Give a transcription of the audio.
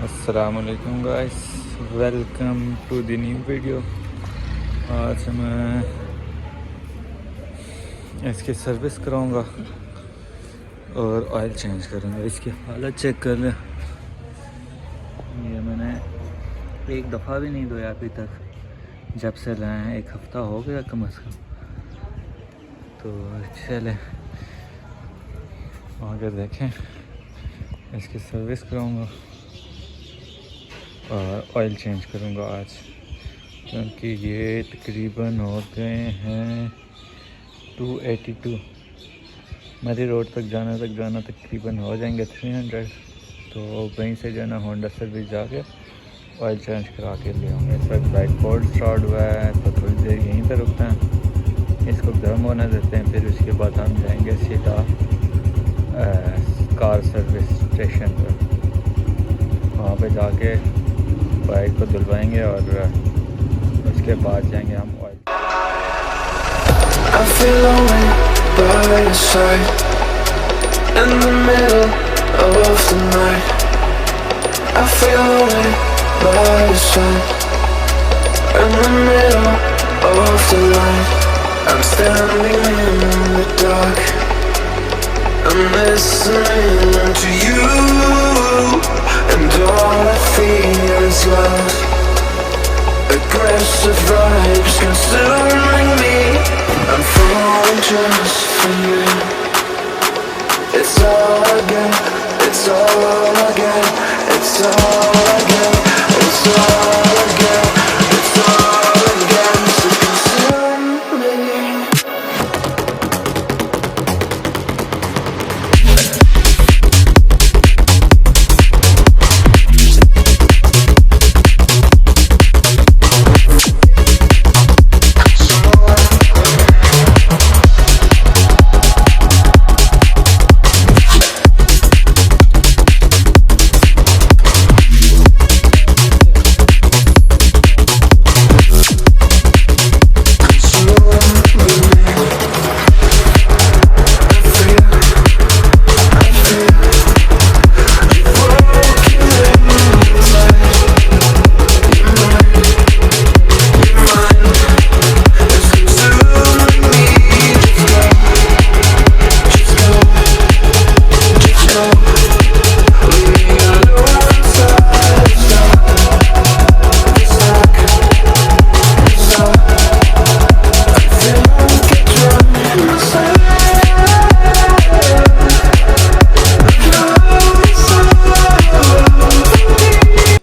अस्सलामुअलैकुम guys, welcome to the new video. आज मैं इसकी सर्विस कराऊंगा और ऑयल चेंज करूंगा। इसकी हालत चेक कर लें। ये मैंने एक दफ़ा भी नहीं धोया अभी तक, जब से लाए हैं। एक हफ़्ता हो गया कम से कम। तो चले आगे देखें। इसकी सर्विस कराऊंगा और ऑयल चेंज करूंगा आज, क्योंकि ये तकरीबन हो गए हैं 282। मेरी रोड तक जाना तकरीबन हो जाएंगे 300। तो वहीं से जो है ना होंडा सर्विस जाके ऑयल चेंज करा के ले आऊँगे। इस वक्त बाइक कोल्ड स्टार्ट हुआ है तो थोड़ी देर यहीं पर रुकते हैं, इसको गर्म होने देते हैं। फिर उसके बाद हम जाएंगे सीधा कार सर्विस स्टेशन पर। वहाँ पे जाके बाइक को धुलवाएंगे और उसके बाद जाएंगे हम oil. I feel lonely by your side in the middle of the night. I feel lonely by your side in the middle of the night. I'm standing in the dark. I'm listening to you, and all I feel is love. Aggressive vibes consuming me. I'm falling just for you. It's all again, it's all again, it's all